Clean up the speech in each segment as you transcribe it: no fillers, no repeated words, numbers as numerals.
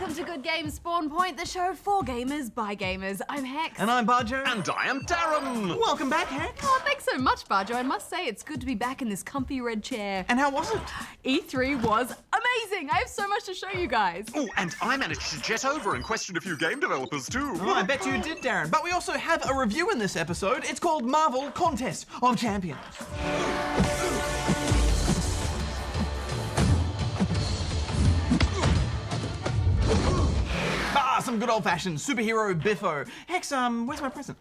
Welcome to Good Games Spawn Point, the show for gamers by gamers. I'm Hex. And I'm Bajo. And I am D.A.R.R.E.N. Welcome back, Hex. Oh, thanks so much, Bajo. I must say, it's good to be back in this comfy red chair. And how was it? E3 was amazing. I have so much to show you guys. Oh, and I managed to jet over and question a few game developers too. Oh, I bet you did, Darren. But we also have a review in this episode. It's called Marvel Contest of Champions. Some good old-fashioned superhero biffo. Hex, where's my present?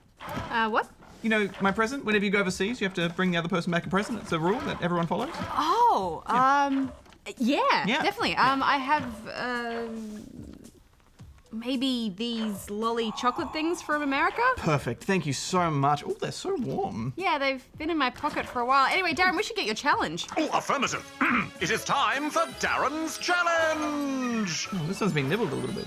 What? You know, my present, whenever you go overseas, you have to bring the other person back a present. It's a rule that everyone follows. Oh, yeah. Definitely. I have, maybe these lolly chocolate things from America? Perfect. Thank you so much. Oh, they're so warm. Yeah, they've been in my pocket for a while. Anyway, Darren, we should get your challenge. Oh, affirmative. It is time for Darren's challenge. Oh, this one's been nibbled a little bit.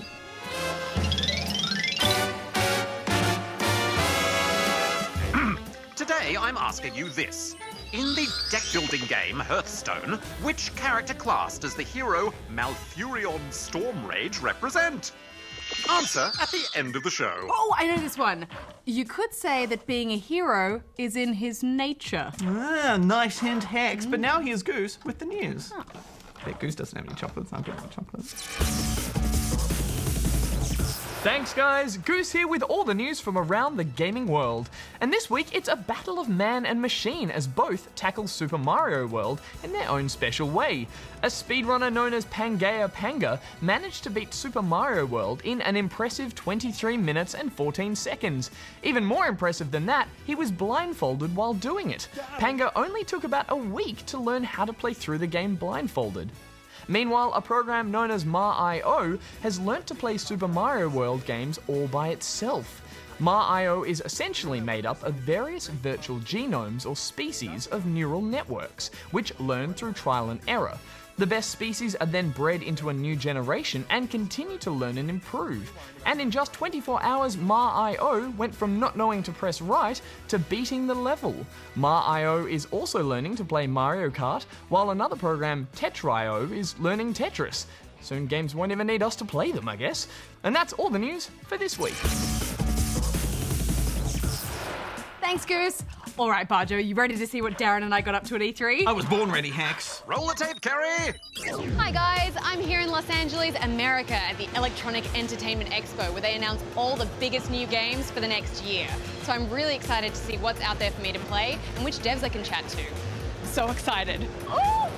Today, I'm asking you this. In the deck-building game Hearthstone, which character class does the hero Malfurion Stormrage represent? Answer at the end of the show. Oh, I know this one. You could say that being a hero is in his nature. Ah, nice hint, Hex. But now here's Goose with the news. Oh. I bet Goose doesn't have any chocolates. I'll get my chocolates. Thanks guys, Goose here with all the news from around the gaming world. And this week it's a battle of man and machine as both tackle Super Mario World in their own special way. A speedrunner known as Pangaea Panga managed to beat Super Mario World in an impressive 23 minutes and 14 seconds. Even more impressive than that, he was blindfolded while doing it. Panga only took about a week to learn how to play through the game blindfolded. Meanwhile, a program known as Ma.io has learnt to play Super Mario World games all by itself. Ma.io is essentially made up of various virtual genomes or species of neural networks, which learn through trial and error. The best species are then bred into a new generation and continue to learn and improve. And in just 24 hours, Ma.io went from not knowing to press right to beating the level. Ma.io is also learning to play Mario Kart, while another program, Tetra.io, is learning Tetris. Soon games won't even need us to play them, I guess. And that's all the news for this week. Thanks, Goose. All right, Bajo, you ready to see what Darren and I got up to at E3? I was born ready, Hex. Roll the tape, Carrie. Hi guys, I'm here in Los Angeles, America at the Electronic Entertainment Expo where they announce all the biggest new games for the next year. So I'm really excited to see what's out there for me to play and which devs I can chat to. So excited. Ooh!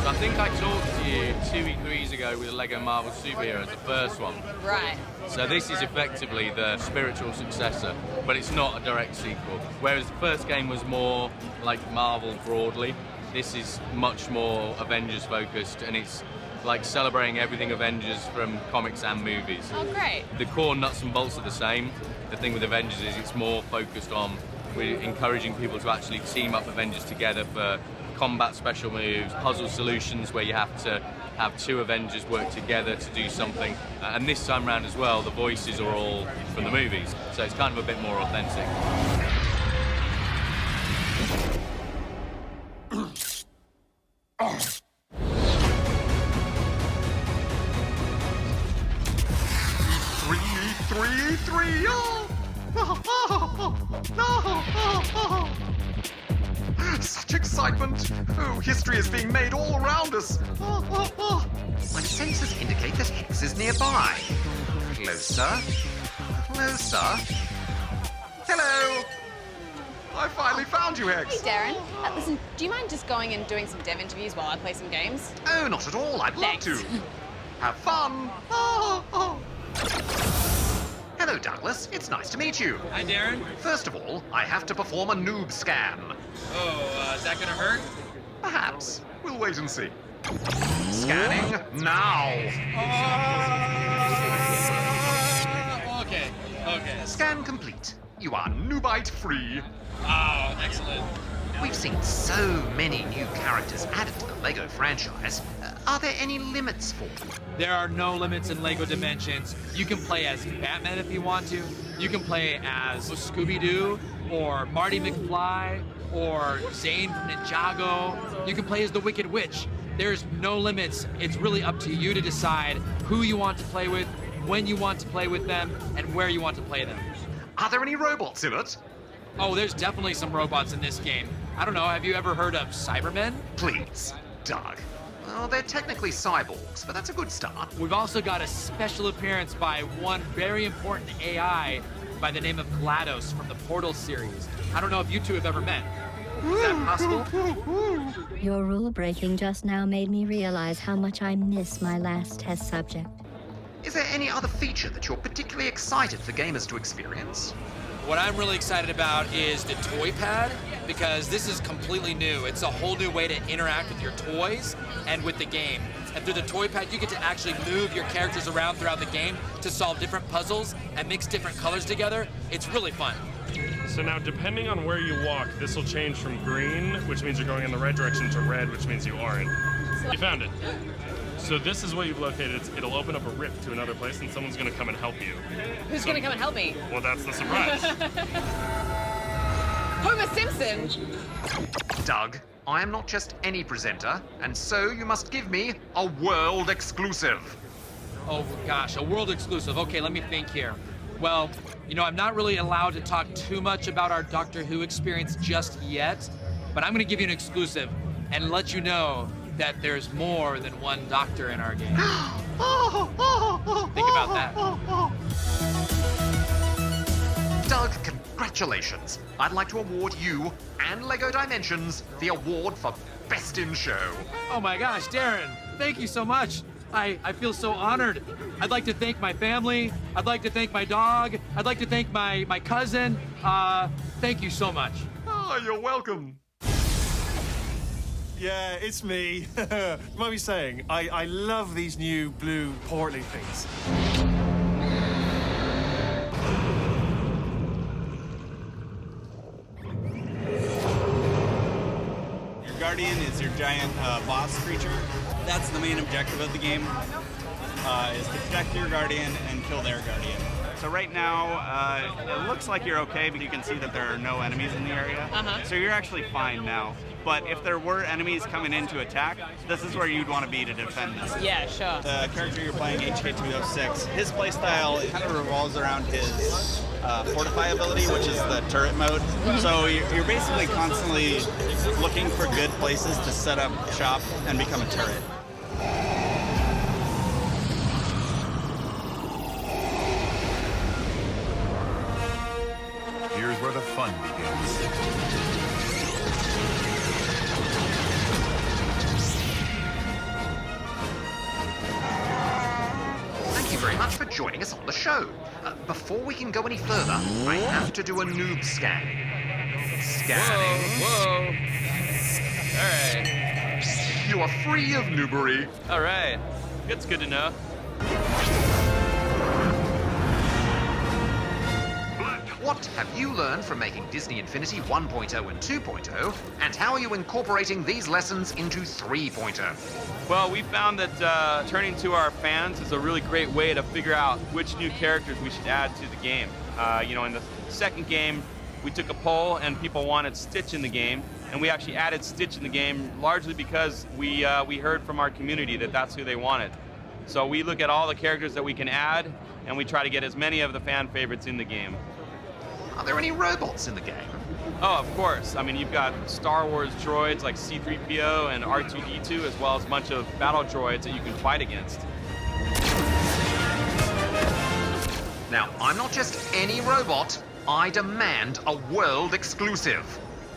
I think I talked to you 2 E3s ago with Lego Marvel Superheroes, the first one. Right. So this is effectively the spiritual successor, but it's not a direct sequel. Whereas the first game was more like Marvel broadly, this is much more Avengers focused, and it's like celebrating everything Avengers from comics and movies. Oh, great. The core nuts and bolts are the same. The thing with Avengers is it's more focused on we're encouraging people to actually team up Avengers together for combat special moves, puzzle solutions where you have to have two Avengers work together to do something. And this time round as well, the voices are all from the movies, so it's kind of a bit more authentic. Three. Such excitement! Oh, history is being made all around us. My senses indicate that Hex is nearby. Closer. Hello! I finally found you, Hex. Hey Darren, listen, do you mind just going and doing some dev interviews while I play some games? Oh, not at all. I'd love to. Thanks. Have fun. Hello, Douglas. It's nice to meet you. Hi, Darren. First of all, I have to perform a noob scan. Oh, is that gonna hurt? Perhaps. We'll wait and see. Scanning now. Okay. Scan complete. You are Noobite free. Oh, excellent. We've seen so many new characters added to the LEGO franchise. Are there any limits for them? There are no limits in LEGO Dimensions. You can play as Batman if you want to. You can play as Scooby-Doo or Marty McFly or Zane from Ninjago. You can play as the Wicked Witch. There's no limits. It's really up to you to decide who you want to play with, when you want to play with them, and where you want to play them. Are there any robots in it? Oh, there's definitely some robots in this game. I don't know, have you ever heard of Cybermen? Please, Doug. Well, they're technically cyborgs, but that's a good start. We've also got a special appearance by one very important AI by the name of GLaDOS from the Portal series. I don't know if you two have ever met. Is that possible? Your rule breaking just now made me realize how much I miss my last test subject. Is there any other feature that you're particularly excited for gamers to experience? What I'm really excited about is the toy pad, because this is completely new. It's a whole new way to interact with your toys and with the game. And through the toy pad, you get to actually move your characters around throughout the game to solve different puzzles and mix different colors together. It's really fun. So now, depending on where you walk, this will change from green, which means you're going in the right direction, to red, which means you aren't. You found it. So this is what you've located. It'll open up a rift to another place, and someone's going to come and help you. Who's going to come and help me? Well, that's the surprise. Homer Simpson. Doug, I am not just any presenter, and so you must give me a world exclusive. Oh gosh, a world exclusive. Okay, let me think here. Well, you know, I'm not really allowed to talk too much about our Doctor Who experience just yet, but I'm going to give you an exclusive and let you know that there's more than one Doctor in our game. Think about that. Doug, congratulations. I'd like to award you and LEGO Dimensions the award for Best in Show. Oh my gosh, Darren, thank you so much. I feel so honored. I'd like to thank my family. I'd like to thank my dog. I'd like to thank my cousin. Thank you so much. Oh, you're welcome. Yeah, it's me. You might be saying, I love these new blue portly things. Your Guardian is your giant boss creature. That's the main objective of the game, is to protect your Guardian and kill their Guardian. So right now, it looks like you're okay, but you can see that there are no enemies in the area. So you're actually fine now. But if there were enemies coming in to attack, this is where you'd want to be to defend this. Yeah, sure. The character you're playing, HK206, his playstyle kind of revolves around his Fortify ability, which is the turret mode. So you're basically constantly looking for good places to set up shop and become a turret. Here's where the fun begins. Thank you very much for joining us on the show. Before we can go any further, I have to do a noob scan. Scanning. Whoa. All right. You are free of noobery. All right. That's good to know. What have you learned from making Disney Infinity 1.0 and 2.0, and how are you incorporating these lessons into 3.0? Well, we found that turning to our fans is a really great way to figure out which new characters we should add to the game. You know, in the second game, we took a poll and people wanted Stitch in the game, and we actually added Stitch in the game largely because we heard from our community that that's who they wanted. So we look at all the characters that we can add, and we try to get as many of the fan favorites in the game. Are there any robots in the game? Oh, of course. I mean, you've got Star Wars droids like C-3PO and R2-D2, as well as a bunch of battle droids that you can fight against. Now, I'm not just any robot. I demand a world exclusive.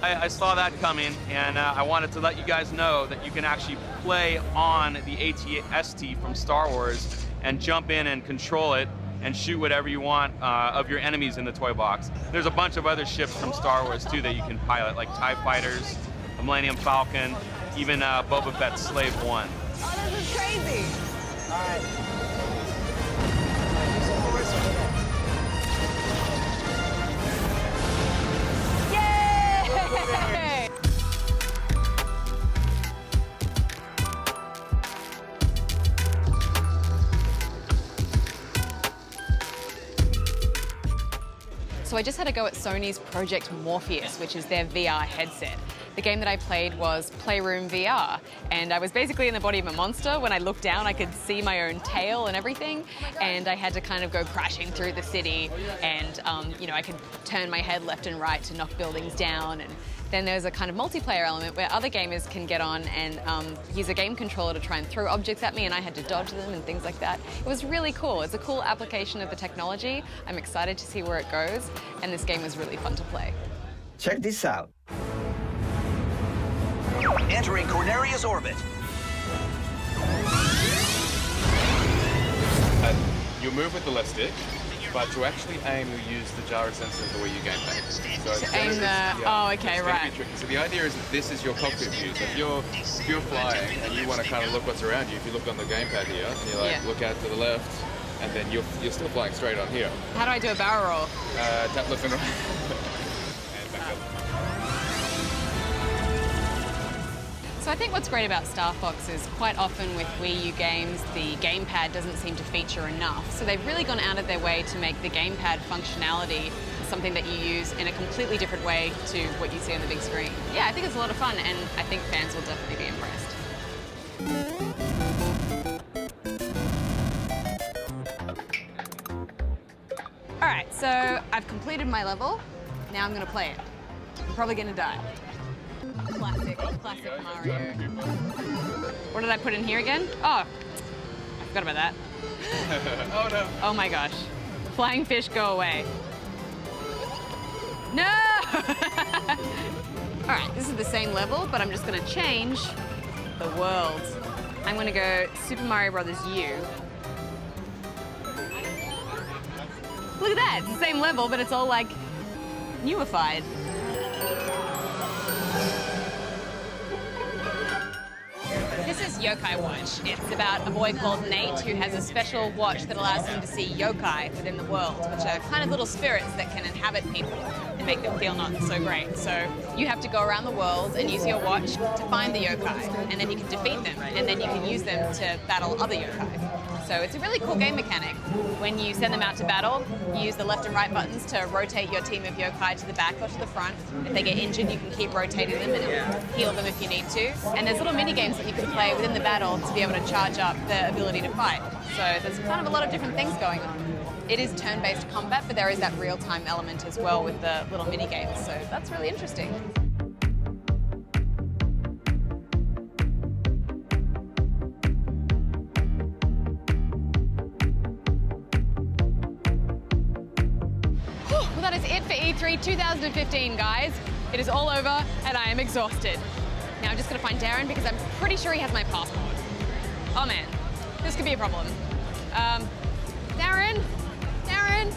I saw that coming, and I wanted to let you guys know that you can actually play on the AT-ST from Star Wars and jump in and control it and shoot whatever you want of your enemies in the toy box. There's a bunch of other ships from Star Wars too that you can pilot, like TIE Fighters, the Millennium Falcon, even Boba Fett's Slave 1. Oh, this is crazy. All right. Yay! So I just had a go at Sony's Project Morpheus, which is their VR headset. The game that I played was Playroom VR, and I was basically in the body of a monster. When I looked down, I could see my own tail and everything, and I had to kind of go crashing through the city, and you know, I could turn my head left and right to knock buildings down. And then there's a kind of multiplayer element where other gamers can get on and use a game controller to try and throw objects at me, and I had to dodge them and things like that. It was really cool. It's a cool application of the technology. I'm excited to see where it goes, and this game was really fun to play. Check this out. Entering Corneria's orbit. You'll move with the left stick, but to actually aim, you use the gyro sensor of the Wii U gamepad. So to aim oh, okay, right. Tricky. So the idea is that this is your cockpit view. So if you're flying and you want to kind of look what's around you, if you look on the gamepad here, and you like look out to the left, and then you're still flying straight on here. How do I do a barrel roll? Tap left and right. And back up. So I think what's great about Star Fox is quite often with Wii U games, the gamepad doesn't seem to feature enough. So they've really gone out of their way to make the gamepad functionality something that you use in a completely different way to what you see on the big screen. Yeah, I think it's a lot of fun, and I think fans will definitely be impressed. All right, so I've completed my level. Now I'm gonna play it. I'm probably gonna die. Classic Mario. What did I put in here again? Oh, I forgot about that. Oh no. Oh my gosh. Flying fish, go away. No! All right, this is the same level, but I'm just gonna change the world. I'm gonna go Super Mario Brothers U. Look at that, it's the same level, but it's all like newified. This is Yokai Watch. It's about a boy called Nate who has a special watch that allows him to see yokai within the world, which are kind of little spirits that can inhabit people and make them feel not so great. So you have to go around the world and use your watch to find the yokai, and then you can defeat them, and then you can use them to battle other yokai. So it's a really cool game mechanic. When you send them out to battle, you use the left and right buttons to rotate your team of yokai to the back or to the front. If they get injured, you can keep rotating them and it'll heal them if you need to. And there's little mini games that you can play within the battle to be able to charge up the ability to fight. So there's kind of a lot of different things going on. It is turn-based combat, but there is that real-time element as well with the little mini games. So that's really interesting. Well, that is it for E3 2015, guys. It is all over, and I am exhausted. Now I'm just gonna find Darren because I'm pretty sure he has my passport. Oh man, this could be a problem. Darren? Darren?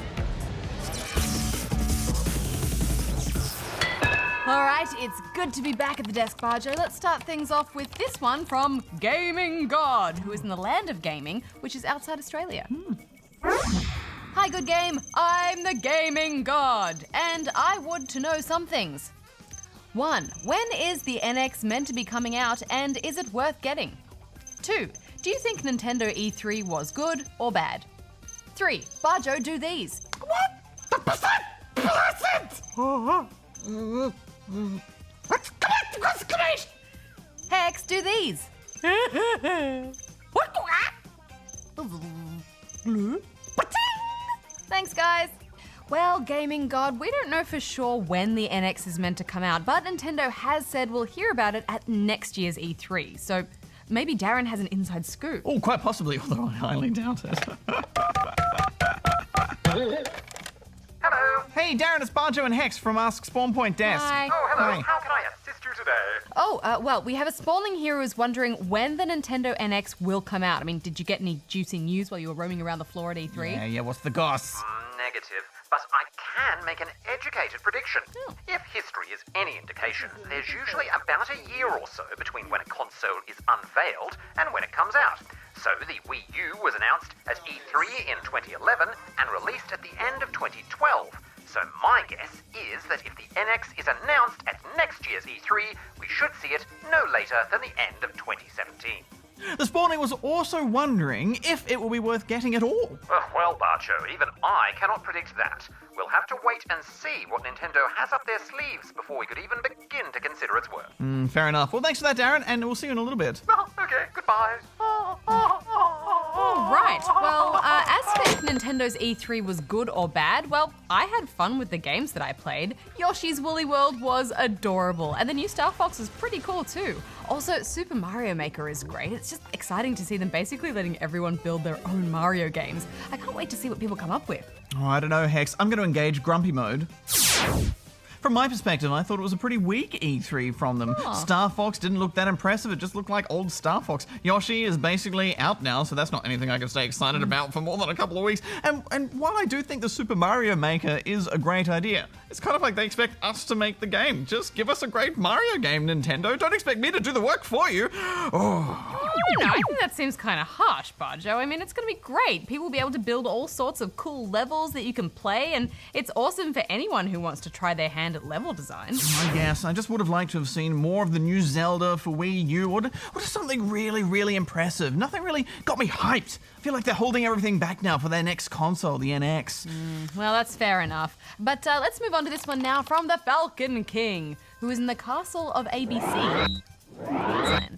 All right, it's good to be back at the desk, Bajo. Let's start things off with this one from Gaming God, who is in the land of gaming, which is outside Australia. Hi, good game. I'm the Gaming God, and I would to know some things. 1. When is the NX meant to be coming out, and is it worth getting? 2. Do you think Nintendo E3 was good or bad? 3. Bajo, do these. What? Hex, do these. Thanks, guys. Well, Gaming God, we don't know for sure when the NX is meant to come out, but Nintendo has said we'll hear about it at next year's E3. So maybe Darren has an inside scoop. Oh, quite possibly, although I highly doubt it. Hello. Hey, Darren, it's Bajo and Hex from Ask Spawn Point Desk. Hi. Oh, hello. Hi. How can I assist you today? Oh, well, we have a spawning here who's wondering when the Nintendo NX will come out. I mean, did you get any juicy news while you were roaming around the floor at E3? Yeah, what's the goss? negative, but I can make an educated prediction. If history is any indication, there's usually about a year or so between when a console is unveiled and when it comes out. So the Wii U was announced at E3 in 2011 and released at the end of 2012. So my guess is that if the NX is announced at next year's E3, we should see it no later than the end of 2017. The Spawny was also wondering if it will be worth getting at all. Well, Bajo, even I cannot predict that. We'll have to wait and see what Nintendo has up their sleeves before we could even begin to consider its worth. Fair enough. Well, thanks for that, Darren, and we'll see you in a little bit. Okay, goodbye. All right. Well, as for if Nintendo's E3 was good or bad, well, I had fun with the games that I played. Yoshi's Woolly World was adorable, and the new Star Fox was pretty cool too. Also, Super Mario Maker is great. It's just exciting to see them basically letting everyone build their own Mario games. I can't wait to see what people come up with. Oh, I don't know, Hex. I'm going to engage Grumpy mode. From my perspective, I thought it was a pretty weak E3 from them. Star Fox didn't look that impressive. It just looked like old Star Fox. Yoshi is basically out now, so that's not anything I can stay excited about for more than a couple of weeks. And while I do think the Super Mario Maker is a great idea, it's kind of like they expect us to make the game. Just give us a great Mario game, Nintendo. Don't expect me to do the work for you. I think that seems kind of harsh, Bajo. I mean, it's going to be great. People will be able to build all sorts of cool levels that you can play, and it's awesome for anyone who wants to try their hand at level design. I guess. I just would have liked to have seen more of the new Zelda for Wii U, or just something really, really impressive. Nothing really got me hyped. I feel like they're holding everything back now for their next console, the NX. Well, that's fair enough. But let's move on to this one now from the Falcon King, who is in the castle of ABC.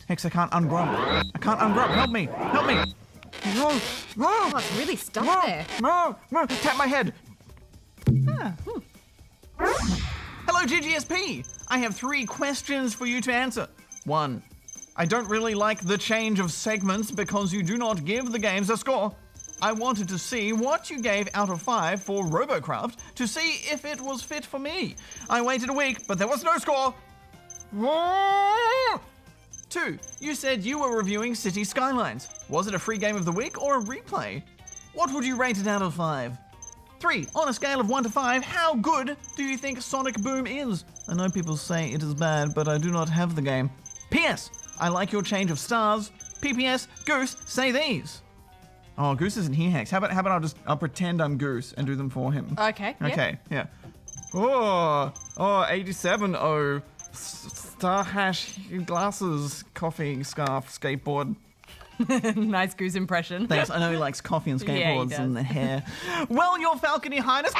Hex, I can't ungrump. Help me. No. Oh, it's really stuck there. No. Tap my head. Hello, GGSP. I have 3 questions for you to answer. 1. I don't really like the change of segments because you do not give the games a score. I wanted to see what you gave out of 5 for Robocraft to see if it was fit for me. I waited a week, but there was no score. 2. You said you were reviewing City Skylines. Was it a free game of the week or a replay? What would you rate it out of 5? 3. On a scale of 1 to 5, how good do you think Sonic Boom is? I know people say it is bad, but I do not have the game. P.S. I like your change of stars. P.P.S. Goose, say these. Oh, Goose isn't here, Hex. How about I'll pretend I'm Goose and do them for him. Okay. Yeah. Oh, 87. Oh, star hash, glasses, coffee, scarf, skateboard. Nice Goose impression. Thanks. I know he likes coffee and skateboards Yeah, and the hair. Well, Your Falcony Highness,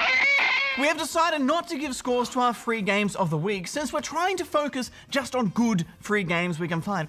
we have decided not to give scores to our free games of the week since we're trying to focus just on good free games we can find.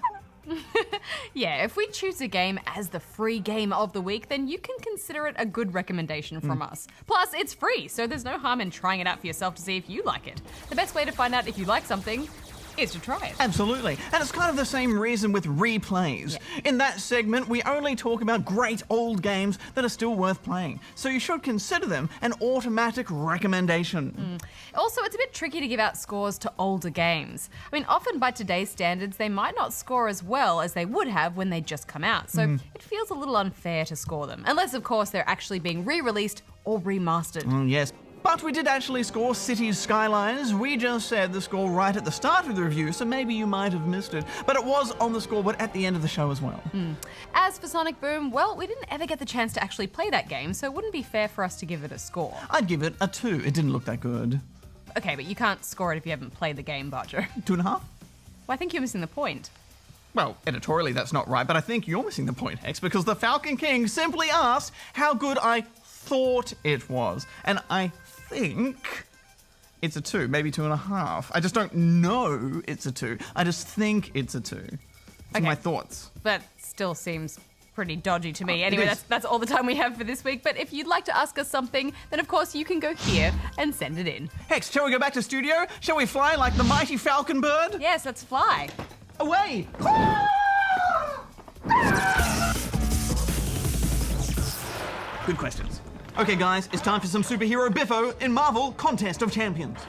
Yeah, if we choose a game as the free game of the week, then you can consider it a good recommendation from us. Plus, it's free, so there's no harm in trying it out for yourself to see if you like it. The best way to find out if you like something is to try it. Absolutely. And it's kind of the same reason with replays. Yeah. In that segment, we only talk about great old games that are still worth playing. So you should consider them an automatic recommendation. Also, it's a bit tricky to give out scores to older games. I mean, often by today's standards, they might not score as well as they would have when they just come out. So it feels a little unfair to score them. Unless, of course, they're actually being re-released or remastered. Yes. But we did actually score Cities Skylines. We just said the score right at the start of the review, so maybe you might have missed it. But it was on the scoreboard at the end of the show as well. As for Sonic Boom, well, we didn't ever get the chance to actually play that game, so it wouldn't be fair for us to give it a score. I'd give it a 2. It didn't look that good. Okay, but you can't score it if you haven't played the game, Bajo. 2.5? Well, I think you're missing the point. Well, editorially that's not right, but I think you're missing the point, Hex, because the Falcon King simply asked how good I thought it was. And I think it's a 2, maybe 2.5. I just don't know it's a 2. I just think it's a 2. Those are my thoughts. That still seems pretty dodgy to me. Anyway, that's all the time we have for this week. But if you'd like to ask us something, then of course you can go here and send it in. Hex, shall we go back to studio? Shall we fly like the mighty falcon bird? Yes, let's fly. Away! Good questions. Okay, guys, it's time for some superhero biffo in Marvel Contest of Champions.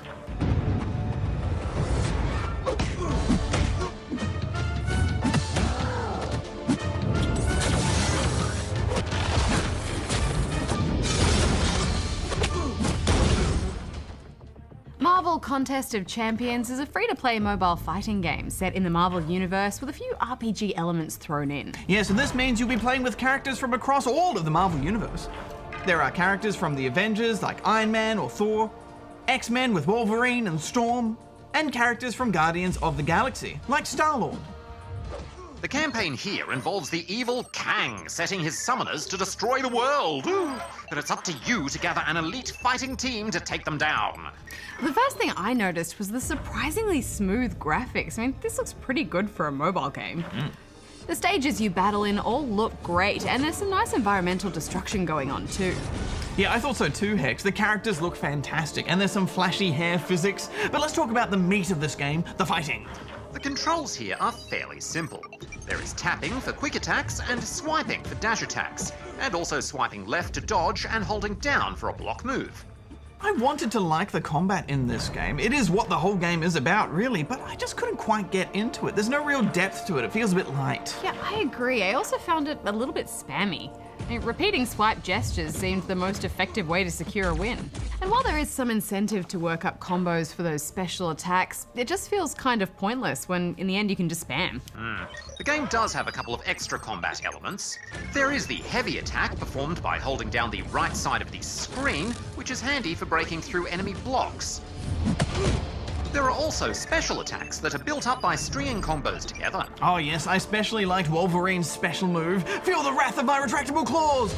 Contest of Champions is a free-to-play mobile fighting game set in the Marvel Universe with a few RPG elements thrown in. Yes, and this means you'll be playing with characters from across all of the Marvel Universe. There are characters from the Avengers like Iron Man or Thor, X-Men with Wolverine and Storm, and characters from Guardians of the Galaxy like Star-Lord. The campaign here involves the evil Kang setting his summoners to destroy the world. But it's up to you to gather an elite fighting team to take them down. The first thing I noticed was the surprisingly smooth graphics. I mean, this looks pretty good for a mobile game. The stages you battle in all look great, and there's some nice environmental destruction going on too. Yeah, I thought so too, Hex. The characters look fantastic, and there's some flashy hair physics. But let's talk about the meat of this game, the fighting. The controls here are fairly simple. There is tapping for quick attacks and swiping for dash attacks, and also swiping left to dodge and holding down for a block move. I wanted to like the combat in this game. It is what the whole game is about, really, but I just couldn't quite get into it. There's no real depth to it. It feels a bit light. Yeah, I agree. I also found it a little bit spammy. I mean, repeating swipe gestures seemed the most effective way to secure a win. And while there is some incentive to work up combos for those special attacks, it just feels kind of pointless when in the end you can just spam. The game does have a couple of extra combat elements. There is the heavy attack performed by holding down the right side of the screen, which is handy for breaking through enemy blocks. There are also special attacks that are built up by stringing combos together. Oh yes, I especially liked Wolverine's special move. Feel the wrath of my retractable claws!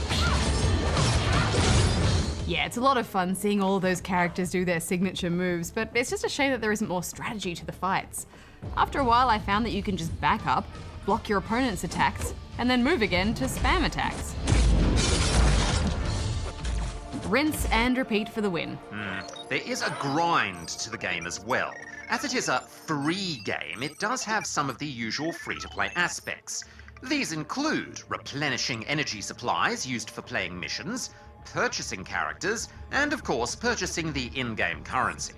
Yeah, it's a lot of fun seeing all those characters do their signature moves, but it's just a shame that there isn't more strategy to the fights. After a while, I found that you can just back up, block your opponent's attacks, and then move again to spam attacks. Rinse and repeat for the win. There is a grind to the game as well. As it is a free game, it does have some of the usual free-to-play aspects. These include replenishing energy supplies used for playing missions, purchasing characters, and of course, purchasing the in-game currency.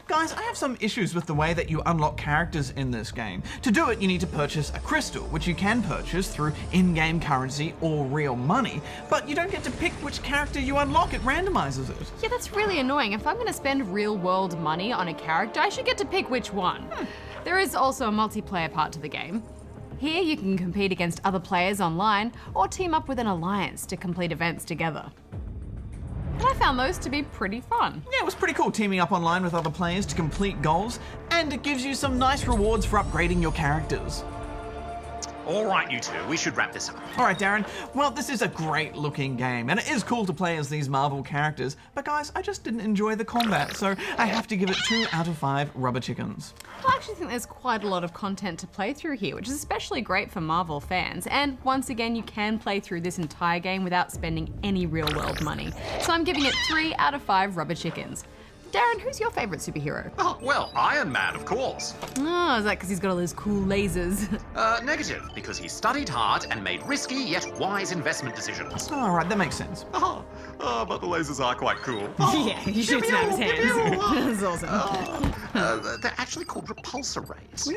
Guys, I have some issues with the way that you unlock characters in this game. To do it, you need to purchase a crystal, which you can purchase through in-game currency or real money, but you don't get to pick which character you unlock, it randomizes it. Yeah, that's really annoying. If I'm going to spend real-world money on a character, I should get to pick which one. There is also a multiplayer part to the game. Here you can compete against other players online or team up with an alliance to complete events together. And I found those to be pretty fun. Yeah, it was pretty cool teaming up online with other players to complete goals, and it gives you some nice rewards for upgrading your characters. All right, you two, we should wrap this up. All right, Darren. Well, this is a great looking game, and it is cool to play as these Marvel characters, but guys, I just didn't enjoy the combat, so I have to give it 2 out of 5 rubber chickens. I actually think there's quite a lot of content to play through here, which is especially great for Marvel fans. And once again, you can play through this entire game without spending any real-world money. So I'm giving it 3 out of 5 rubber chickens. Darren, who's your favourite superhero? Oh, well, Iron Man, of course. Oh, is that because he's got all those cool lasers? Negative, because he studied hard and made risky yet wise investment decisions. All right, that makes sense. But the lasers are quite cool. Yeah, he shoots out of his hands. That's awesome. They're actually called repulsor rays.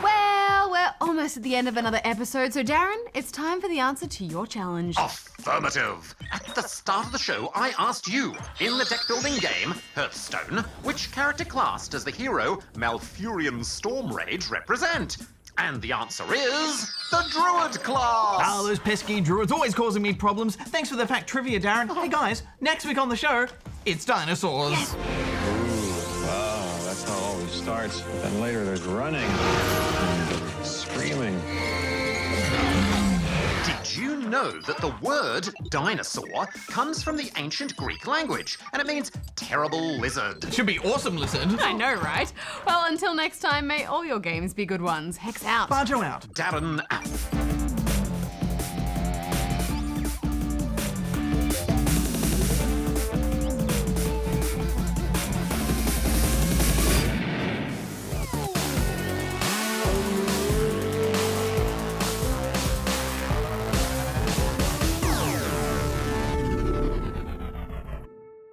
Well, we're almost at the end of another episode, so Darren, it's time for the answer to your challenge. Affirmative. At the start of the show, I asked you, in the deck-building game, Hearthstone, which character class does the hero Malfurion Storm Rage represent? And the answer is the Druid class! Oh, those pesky druids always causing me problems. Thanks for the fact trivia, Darren. Hey guys, next week on the show, it's dinosaurs. Yes. Ooh, wow, that's how it always starts. Then later there's running, and screaming. Did you know that the word dinosaur comes from the ancient Greek language, and it means terrible lizard? Should be awesome lizard. I know, right? Well, until next time, may all your games be good ones. Hex out. Bajo out. Darren out.